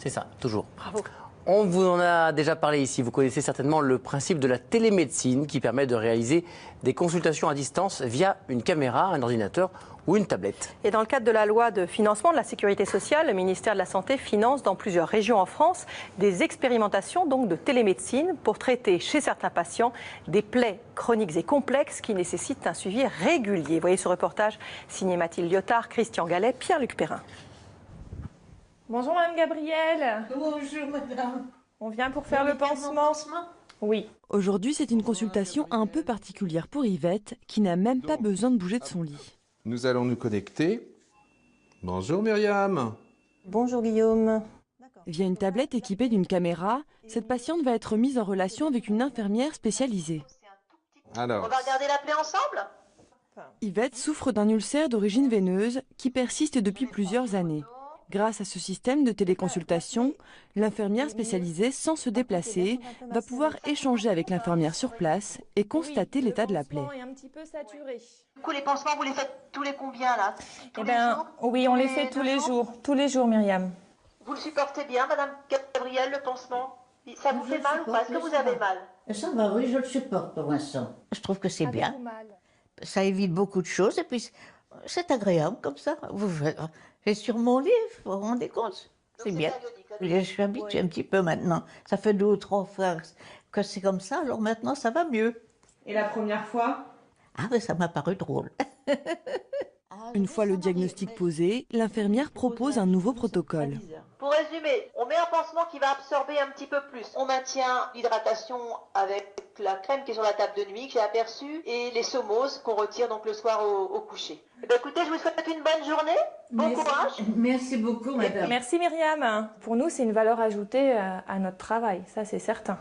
C'est ça, toujours. Bravo. On vous en a déjà parlé ici. Vous connaissez certainement le principe de la télémédecine qui permet de réaliser des consultations à distance via une caméra, un ordinateur ou une tablette. Et dans le cadre de la loi de financement de la sécurité sociale, le ministère de la Santé finance dans plusieurs régions en France des expérimentations donc de télémédecine pour traiter chez certains patients des plaies chroniques et complexes qui nécessitent un suivi régulier. Voyez ce reportage signé Mathilde Lyotard, Christian Gallet, Pierre-Luc Perrin. Bonjour Madame Gabrielle. Bonjour Madame. On vient pour faire le pansement. Oui. Aujourd'hui, c'est une consultation un peu particulière pour Yvette, qui n'a même pas besoin de bouger de son lit. Nous allons nous connecter. Bonjour Myriam. Bonjour Guillaume. Via une tablette équipée d'une caméra, cette patiente va être mise en relation avec une infirmière spécialisée. Alors, On va regarder la plaie ensemble? Yvette souffre d'un ulcère d'origine veineuse qui persiste depuis plusieurs années. Grâce à ce système de téléconsultation, l'infirmière spécialisée, sans se déplacer, va pouvoir échanger avec l'infirmière sur place et constater l'état de la plaie. Le pansement est un petit peu saturé. Du coup, les pansements, vous les faites tous les combien là? Tous les jours? Oui, on les fait tous les jours. Tous les jours, Myriam. Vous le supportez bien, Madame Gabrielle, le pansement? Ça vous fait mal ou pas? Est-ce que vous avez mal? Ça va, oui, je le supporte pour l'instant. Je trouve que c'est bien. Avez-vous mal? Ça évite beaucoup de choses et puis c'est agréable comme ça. Je suis sur mon lit, vous vous rendez compte? C'est bien. Je suis habituée un petit peu maintenant. Ça fait 2 ou 3 fois que c'est comme ça, alors maintenant ça va mieux. Et la première fois? Ah, mais ça m'a paru drôle. Une fois le diagnostic posé, l'infirmière propose un nouveau protocole. Pour résumer, on met un pansement qui va absorber un petit peu plus. On maintient l'hydratation avec la crème qui est sur la table de nuit que j'ai aperçue et les saumoses qu'on retire donc le soir au coucher. Eh bien, écoutez, je vous souhaite une bonne journée. Bon courage. Merci beaucoup, madame. Merci Myriam. Pour nous, c'est une valeur ajoutée à notre travail, ça c'est certain.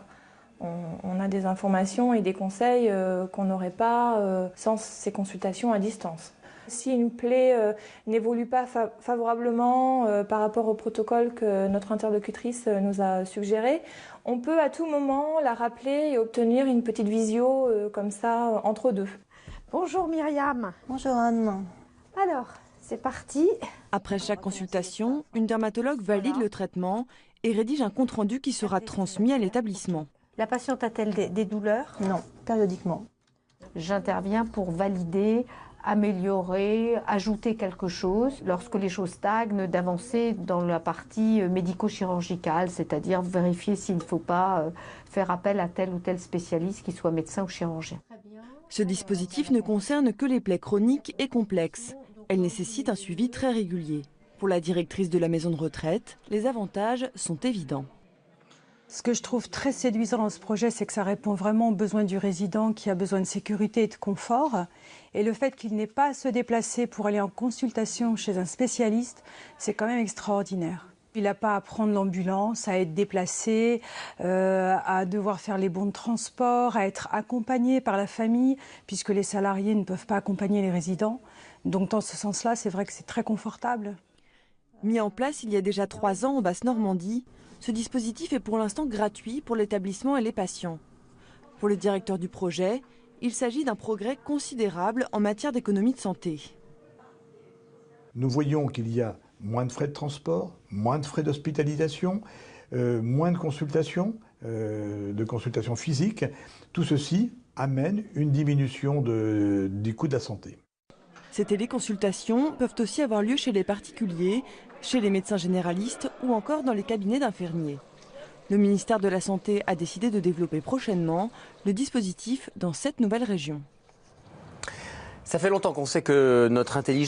On a des informations et des conseils qu'on n'aurait pas sans ces consultations à distance. Si une plaie n'évolue pas favorablement par rapport au protocole que notre interlocutrice nous a suggéré, on peut à tout moment la rappeler et obtenir une petite visio comme ça entre deux. Bonjour Myriam. Bonjour Anne. Alors, c'est parti. Après chaque consultation, une dermatologue valide le traitement et rédige un compte-rendu qui sera transmis à l'établissement. La patiente a-t-elle des douleurs? Non, périodiquement. J'interviens pour valider, améliorer, ajouter quelque chose. Lorsque les choses stagnent, d'avancer dans la partie médico-chirurgicale, c'est-à-dire vérifier s'il ne faut pas faire appel à tel ou tel spécialiste, qu'il soit médecin ou chirurgien. Ce dispositif ne concerne que les plaies chroniques et complexes. Elle nécessite un suivi très régulier. Pour la directrice de la maison de retraite, les avantages sont évidents. Ce que je trouve très séduisant dans ce projet, c'est que ça répond vraiment aux besoins du résident qui a besoin de sécurité et de confort. Et le fait qu'il n'ait pas à se déplacer pour aller en consultation chez un spécialiste, c'est quand même extraordinaire. Il n'a pas à prendre l'ambulance, à être déplacé, à devoir faire les bons de transport, à être accompagné par la famille, puisque les salariés ne peuvent pas accompagner les résidents. Donc dans ce sens-là, c'est vrai que c'est très confortable. Mis en place il y a déjà 3 ans en Basse-Normandie, ce dispositif est pour l'instant gratuit pour l'établissement et les patients. Pour le directeur du projet, il s'agit d'un progrès considérable en matière d'économie de santé. Nous voyons qu'il y a moins de frais de transport, moins de frais d'hospitalisation, moins de consultations physiques. Tout ceci amène une diminution des coûts de la santé. Ces téléconsultations peuvent aussi avoir lieu chez les particuliers, chez les médecins généralistes ou encore dans les cabinets d'infirmiers. Le ministère de la Santé a décidé de développer prochainement le dispositif dans 7 nouvelles régions. Ça fait longtemps qu'on sait que notre intelligence